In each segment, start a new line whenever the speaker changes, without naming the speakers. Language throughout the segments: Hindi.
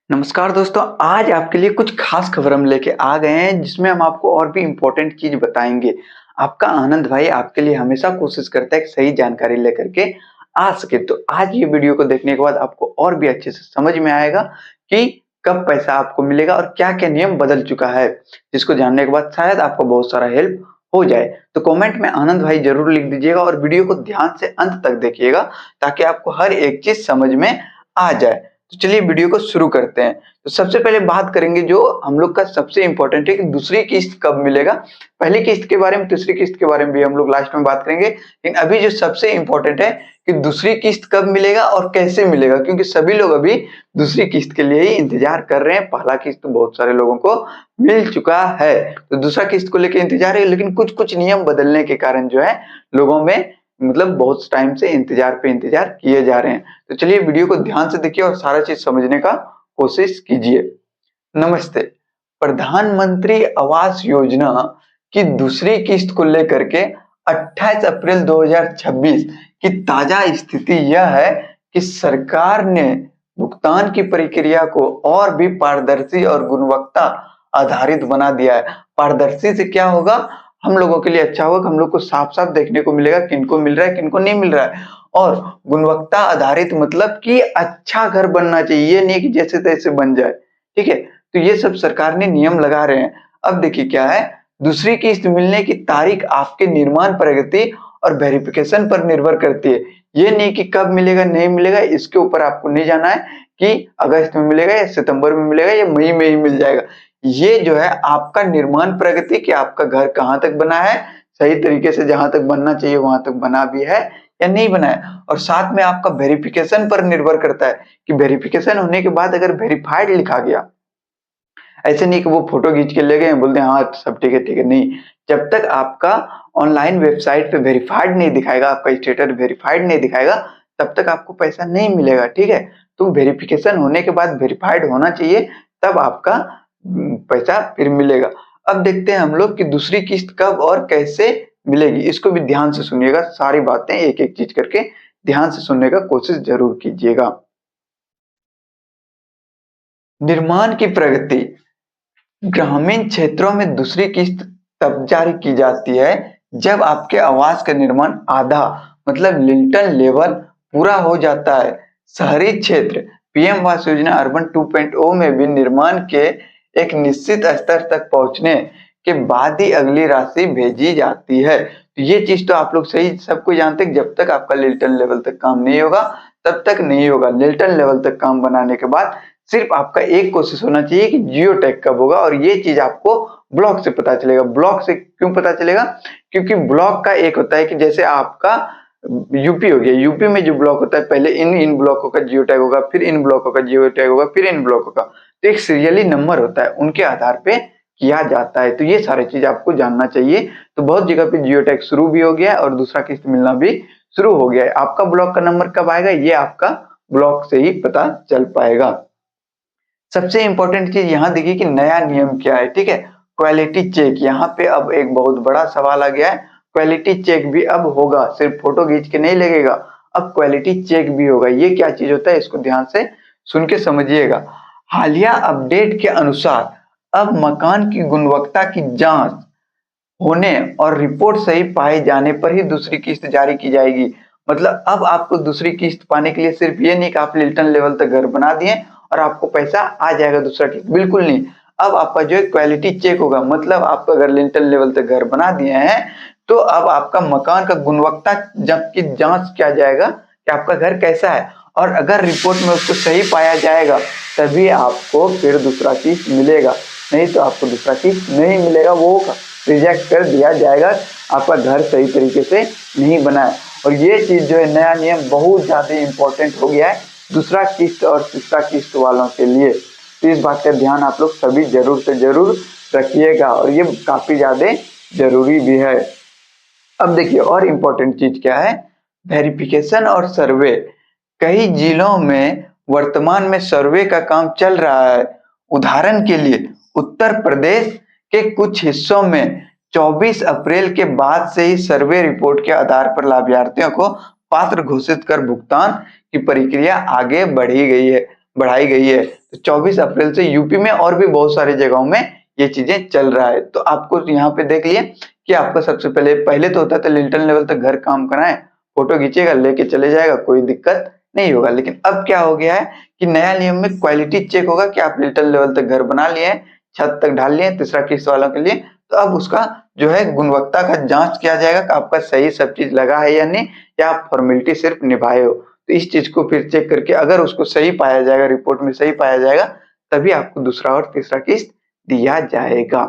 नमस्कार दोस्तों, आज आपके लिए कुछ खास खबर हम लेके आ गए हैं जिसमें हम आपको और भी इम्पोर्टेंट चीज बताएंगे। आपका आनंद भाई आपके लिए हमेशा कोशिश करता है कि सही जानकारी लेकर के आ सके। तो आज ये वीडियो को देखने के बाद आपको और भी अच्छे से समझ में आएगा कि कब पैसा आपको मिलेगा और क्या-क्या नियम बदल चुका है, जिसको जानने के बाद शायद आपको बहुत सारा हेल्प हो जाए। तो कमेंट में आनंद भाई जरूर लिख दीजिएगा और वीडियो को ध्यान से अंत तक देखिएगा ताकि आपको हर एक चीज समझ में आ जाए। तो चलिए वीडियो को शुरू करते हैं। तो सबसे पहले बात करेंगे जो हम लोग का सबसे इम्पोर्टेंट है कि दूसरी किस्त कब मिलेगा। पहली किस्त के बारे में, तीसरी किस्त के बारे में भी हम लोग लास्ट में बात करेंगे, लेकिन अभी जो सबसे इम्पोर्टेंट है कि दूसरी किस्त कब मिलेगा और कैसे मिलेगा, क्योंकि सभी लोग अभी दूसरी किस्त के लिए ही इंतजार कर रहे हैं। पहला किस्त तो बहुत सारे लोगों को मिल चुका है, तो दूसरा किस्त को लेकर इंतजार है, लेकिन कुछ कुछ नियम बदलने के कारण जो है लोगों में बहुत टाइम से इंतजार पे इंतजार किए जा रहे हैं। तो चलिए वीडियो को ध्यान से देखिए और सारा चीज समझने का कोशिश कीजिए। नमस्ते। प्रधानमंत्री आवास योजना की दूसरी किस्त को लेकर के 28 अप्रैल 2026 की ताजा स्थिति यह है कि सरकार ने भुगतान की प्रक्रिया को और भी पारदर्शी और गुणवत्ता आधारित बना दिया है। पारदर्शी से क्या होगा, हम लोगों के लिए अच्छा होगा कि हम लोग को साफ-साफ देखने को मिलेगा किनको मिल रहा है, किनको नहीं मिल रहा है। और गुणवत्ता आधारित मतलब कि अच्छा घर बनना चाहिए, ये नहीं कि जैसे तैसे बन जाए। ठीक है, तो ये सब सरकार ने नियम लगा रहे हैं। अब देखिए क्या है, दूसरी किस्त मिलने की तारीख आपके निर्माण प्रगति और वेरिफिकेशन पर निर्भर करती है। ये नहीं कि कब मिलेगा नहीं मिलेगा, इसके ऊपर आपको नहीं जाना है कि अगस्त में मिलेगा या सितंबर में मिलेगा या मई में ही मिल जाएगा। ये जो है आपका निर्माण प्रगति कि आपका घर कहाँ तक बना है, सही तरीके से जहां तक बनना चाहिए वहां तक बना भी है या नहीं बना है, और साथ में आपका वेरिफिकेशन पर निर्भर करता है कि वेरिफिकेशन होने के बाद अगर वेरीफाइड लिखा गया, ऐसे नहीं कि वो फोटो खींच के ले गए बोलते हैं हाँ सब ठीक है, नहीं। जब तक आपका ऑनलाइन वेबसाइट पे वेरीफाइड नहीं दिखाएगा, आपका स्टेटस वेरीफाइड नहीं दिखाएगा, तब तक आपको पैसा नहीं मिलेगा। ठीक है, तो वेरिफिकेशन होने के बाद वेरीफाइड होना चाहिए, तब आपका पैसा फिर मिलेगा। अब देखते हैं हम लोग कि दूसरी किस्त कब और कैसे मिलेगी। इसको भी ध्यान से सुनिएगा, सारी बातें एक एक चीज करके ध्यान से सुनने का कोशिश जरूर कीजिएगा। निर्माण की प्रगति, ग्रामीण क्षेत्रों में दूसरी किस्त तब जारी की जाती है जब आपके आवास का निर्माण आधा मतलब लिंटल लेवल पूरा हो जाता है। शहरी क्षेत्र पीएम आवास योजना अर्बन 2.0 में भी निर्माण के एक निश्चित स्तर तक पहुंचने के बाद ही अगली राशि भेजी जाती है। तो ये चीज तो आप लोग सही सबको जानते हैं, जब तक आपका लिल्टन लेवल तक काम नहीं होगा तब तक नहीं होगा। लिल्टन लेवल तक काम बनाने के बाद सिर्फ आपका एक कोशिश होना चाहिए कि जियो टैग कब होगा, और ये चीज आपको ब्लॉक से पता चलेगा। ब्लॉक से क्यों पता चलेगा, क्योंकि ब्लॉक का एक होता है कि जैसे आपका यूपी हो गया, यूपी में जो ब्लॉक होता है पहले इन ब्लॉकों का जियो टैग होगा, फिर इन ब्लॉकों का जियो टैग होगा, फिर इन ब्लॉकों का, तो एक सीरियली नंबर होता है, उनके आधार पे किया जाता है। तो ये सारी चीज आपको जानना चाहिए। तो बहुत जगह पे जियो टैग शुरू भी हो गया है और दूसरा किस्त मिलना भी शुरू हो गया है। आपका ब्लॉक का नंबर कब आएगा ये आपका ब्लॉक से ही पता चल पाएगा। सबसे इंपॉर्टेंट चीज यहाँ देखिए कि नया नियम क्या है। ठीक है, क्वालिटी चेक, यहाँ पे अब एक बहुत बड़ा सवाल आ गया है। क्वालिटी चेक भी अब होगा, सिर्फ फोटो खींच के नहीं लगेगा, अब क्वालिटी चेक भी होगा। ये क्या चीज होता है, इसको ध्यान से सुन के समझिएगा। हालिया अपडेट के अनुसार अब मकान की गुणवत्ता की जांच होने और रिपोर्ट सही पाए जाने पर ही दूसरी किस्त जारी की जाएगी। मतलब अब आपको दूसरी किस्त पाने के लिए सिर्फ ये नहीं कि आप लिल्टन लेवल तक घर बना दिए और आपको पैसा आ जाएगा दूसरा किस्त, बिल्कुल नहीं। अब आपका जो है क्वालिटी चेक होगा, मतलब आप अगर लिल्टन लेवल तक घर बना दिए हैं तो अब आपका मकान का गुणवत्ता की जांच किया जाएगा कि आपका घर कैसा है, और अगर रिपोर्ट में उसको सही पाया जाएगा तभी आपको फिर दूसरा किस्त मिलेगा, नहीं तो आपको दूसरा किस्त नहीं मिलेगा, वो रिजेक्ट कर दिया जाएगा। आपका घर सही तरीके से नहीं बना है। और ये चीज जो है नया नियम बहुत ज्यादा इंपॉर्टेंट हो गया है दूसरा किस्त और तीसरा किस्त वालों के लिए। तो इस बात का ध्यान आप लोग सभी जरूर से जरूर रखिएगा और ये काफी ज्यादा जरूरी भी है। अब देखिए और इम्पोर्टेंट चीज क्या है, वेरिफिकेशन और सर्वे। कई जिलों में वर्तमान में सर्वे का काम चल रहा है। उदाहरण के लिए उत्तर प्रदेश के कुछ हिस्सों में 24 अप्रैल के बाद से ही सर्वे रिपोर्ट के आधार पर लाभार्थियों को पात्र घोषित कर भुगतान की प्रक्रिया आगे बढ़ाई गई है। तो 24 अप्रैल से यूपी में और भी बहुत सारी जगहों में ये चीजें चल रहा है। तो आपको यहाँ पे देख लिए कि आपका सबसे पहले तो होता था लिंटल लेवल तक घर काम कराएं, फोटो खींचेगा लेके चले जाएगा, कोई दिक्कत नहीं होगा। लेकिन अब क्या हो गया है कि नया नियम में क्वालिटी चेक होगा कि आप लिंटल लेवल तक घर बना लिए हैं, छत तक ढाल लिए, तीसरा किस्त वालों के लिए, तो अब उसका जो है गुणवत्ता का जांच किया जाएगा कि आपका सही सब चीज लगा है या नहीं, या आप फॉर्मेलिटी सिर्फ निभाए हो। तो इस चीज को फिर चेक करके अगर उसको सही पाया जाएगा, रिपोर्ट में सही पाया जाएगा, तभी आपको दूसरा और तीसरा किस्त दिया जाएगा।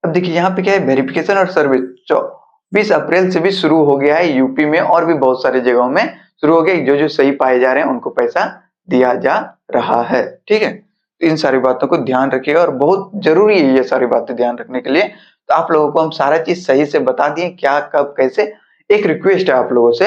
अब देखिए यहाँ पे क्या है, वेरिफिकेशन और सर्विस 24 अप्रैल से भी शुरू हो गया है यूपी में और भी बहुत सारी जगहों में शुरू हो गया। जो जो सही पाए जा रहे हैं उनको पैसा दिया जा रहा है। ठीक है, तो इन सारी बातों को ध्यान रखिएगा और बहुत जरूरी है ये सारी बातें ध्यान रखने के लिए। तो आप लोगों को हम सारा चीज सही से बता दिए, क्या कब कैसे। एक रिक्वेस्ट है आप लोगों से,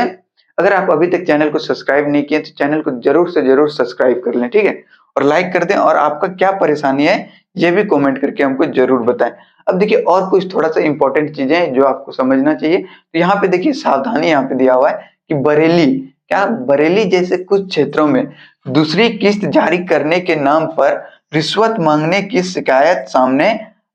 अगर आप अभी तक चैनल को सब्सक्राइब नहीं किए तो चैनल को जरूर से जरूर सब्सक्राइब कर लें, ठीक है, और लाइक कर दें, और आपका क्या परेशानी है ये भी कमेंट करके हमको जरूर बताएं। अब देखिए और कुछ थोड़ा सा इंपॉर्टेंट चीजें हैं जो आपको समझना चाहिए। तो यहाँ पे देखिए सावधानी यहाँ पे दिया हुआ है कि बरेली जैसे कुछ क्षेत्रों में दूसरी किस्त जारी करने के नाम पर रिश्वत मांगने की शिकायत सामने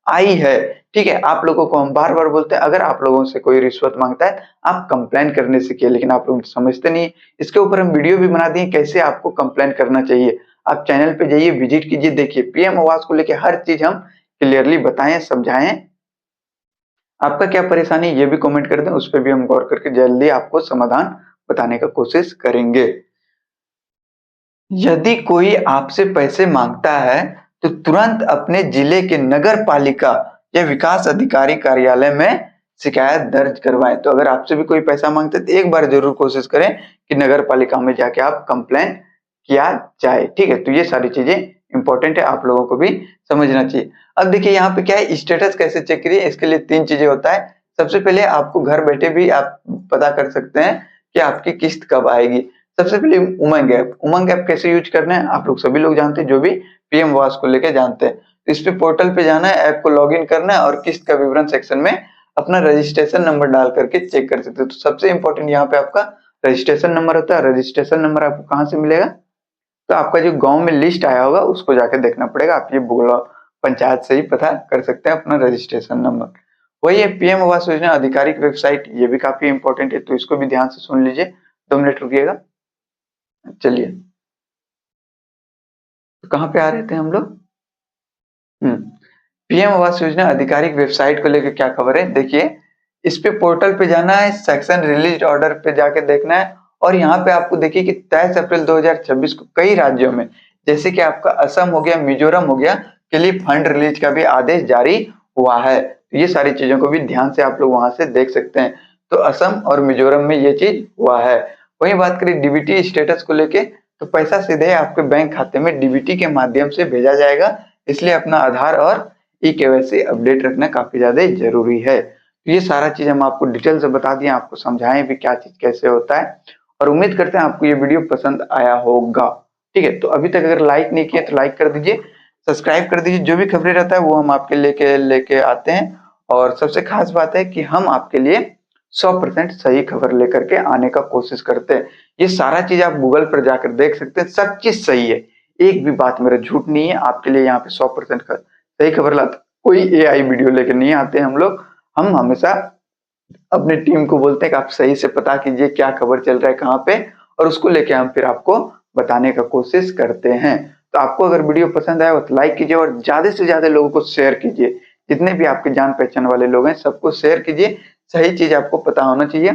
आई है। ठीक है, आप लोगों को हम बार बार बोलते हैं अगर आप लोगों से कोई रिश्वत मांगता है आप कंप्लेन करने से किए, लेकिन आप लोग समझते नहीं। इसके ऊपर हम वीडियो भी बना दिए कैसे आपको कंप्लेन करना चाहिए। आप चैनल पे जाइए, विजिट कीजिए, देखिए पीएम आवास को लेके हर चीज हम क्लियरली बताएं, समझाएं। आपका क्या परेशानी ये भी कमेंट कर दें, उस पर भी हम गौर करके जल्दी आपको समाधान बताने का कोशिश करेंगे। यदि कोई आपसे पैसे मांगता है तो तुरंत अपने जिले के नगर पालिका या विकास अधिकारी कार्यालय में शिकायत दर्ज करवाएं। तो अगर आपसे भी कोई पैसा मांगता है तो एक बार जरूर कोशिश करें कि नगर पालिका में जाके आप कंप्लेन किया जाए। ठीक है, तो ये सारी चीजें इंपॉर्टेंट है, आप लोगों को भी समझना चाहिए। अब देखिए यहाँ पे क्या है, स्टेटस कैसे चेक करिए, इसके लिए 3 चीजें होता है। सबसे पहले आपको घर बैठे भी आप पता कर सकते हैं कि आपकी किस्त कब आएगी। सबसे पहले उमंग ऐप कैसे यूज करना है आप लोग सभी लोग जानते हैं, जो भी पीएम आवास को लेके जानते हैं। तो इस पे पोर्टल पे जाना है, ऐप को लॉगिन करना है और किस्त का विवरण सेक्शन में अपना रजिस्ट्रेशन नंबर डाल करके चेक कर सकते हो। तो सबसे इंपॉर्टेंट यहाँ पे आपका रजिस्ट्रेशन नंबर होता है। रजिस्ट्रेशन नंबर आपको कहाँ से मिलेगा, तो आपका जो गांव में लिस्ट आया होगा उसको जाके देखना पड़ेगा। आप ये ब्लॉक पंचायत से ही पता कर सकते हैं अपना रजिस्ट्रेशन नंबर। वही है पीएम आवास योजना आधिकारिक वेबसाइट, ये भी काफी इंपॉर्टेंट है, तो इसको भी ध्यान से सुन लीजिए। 2 मिनट रुकिएगा। चलिए, तो कहाँ पे आ रहे थे हम लोग। पीएम आवास योजना आधिकारिक वेबसाइट को लेकर क्या खबर है, देखिए इस पे पोर्टल पे जाना है, सेक्शन रिलीज ऑर्डर पे जाके देखना है, और यहाँ पे आपको देखिए कि 23 अप्रैल 2026 को कई राज्यों में जैसे कि आपका असम हो गया, मिजोरम हो गया, के लिए फंड रिलीज का भी आदेश जारी हुआ है। तो ये सारी चीजों को भी ध्यान से आप लोग वहां से देख सकते हैं। तो असम और मिजोरम में ये चीज हुआ है। वही बात करें डीबीटी स्टेटस को लेके, तो पैसा सीधे आपके बैंक खाते में डीबीटी के माध्यम से भेजा जाएगा, इसलिए अपना आधार और ई-केवाईसी अपडेट रखना काफी ज्यादा जरूरी है। तो ये सारा चीज हम आपको डिटेल से बता दिए, आपको समझाएं भी क्या चीज कैसे होता है, और उम्मीद करते हैं आपको ये वीडियो पसंद आया होगा। ठीक है, तो अभी तक अगर लाइक नहीं किया तो लाइक कर दीजिए, सब्सक्राइब कर दीजिए। जो भी खबरें रहता है वो हम आपके लेके आते हैं, और सबसे खास बात है कि हम आपके लिए 100% सही खबर लेकर के आने का कोशिश करते हैं। ये सारा चीज आप गूगल पर जाकर देख सकते हैं, सब चीज सही है, एक भी बात मेरा झूठ नहीं है। आपके लिए यहाँ पे 100% सही खबर लाते, कोई एआई वीडियो लेकर नहीं आते हम लोग। हम हमेशा अपनी टीम को बोलते हैं कि आप सही से पता कीजिए क्या खबर चल रहा है कहाँ पे, और उसको लेके हम फिर आपको बताने का कोशिश करते हैं। तो आपको अगर वीडियो पसंद आया तो लाइक कीजिए और ज्यादा से ज्यादा लोगों को शेयर कीजिए। जितने भी आपके जान पहचान वाले लोग हैं सबको शेयर कीजिए, सही चीज आपको पता होना चाहिए।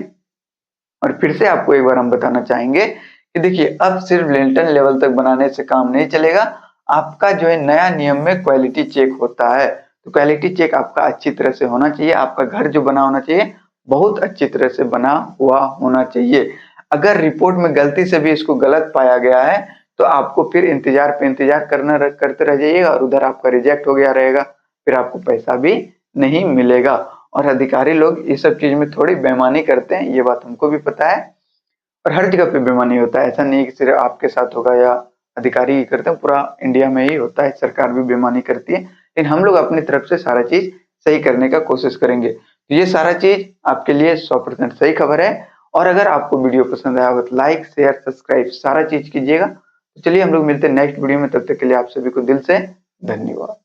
और फिर से आपको एक बार हम बताना चाहेंगे कि देखिए अब सिर्फ लिंटन लेवल तक बनाने से काम नहीं चलेगा, आपका जो है नया नियम में क्वालिटी चेक होता है। तो क्वालिटी चेक आपका अच्छी तरह से होना चाहिए, आपका घर जो बना होना चाहिए बहुत अच्छी तरह से बना हुआ होना चाहिए। अगर रिपोर्ट में गलती से भी इसको गलत पाया गया है तो आपको फिर इंतजार पे इंतजार करते रह जाइएगा, और उधर आपका रिजेक्ट हो गया रहेगा, फिर आपको पैसा भी नहीं मिलेगा। और अधिकारी लोग इस सब चीज में थोड़ी बेईमानी करते हैं, ये बात हमको भी पता है, और हर जगह पे बेईमानी होता है। ऐसा नहीं कि सिर्फ आपके साथ होगा या अधिकारी ही करते हैं, पूरा इंडिया में ही होता है, सरकार भी बेईमानी करती है। लेकिन हम लोग अपनी तरफ से सारा चीज सही करने का कोशिश करेंगे। तो ये सारा चीज आपके लिए 100% सही खबर है, और अगर आपको वीडियो पसंद आया हो तो लाइक, शेयर, सब्सक्राइब सारा चीज़ कीजिएगा। तो चलिए हम लोग मिलते हैं नेक्स्ट वीडियो में, तब तक के लिए आप सभी को दिल से धन्यवाद।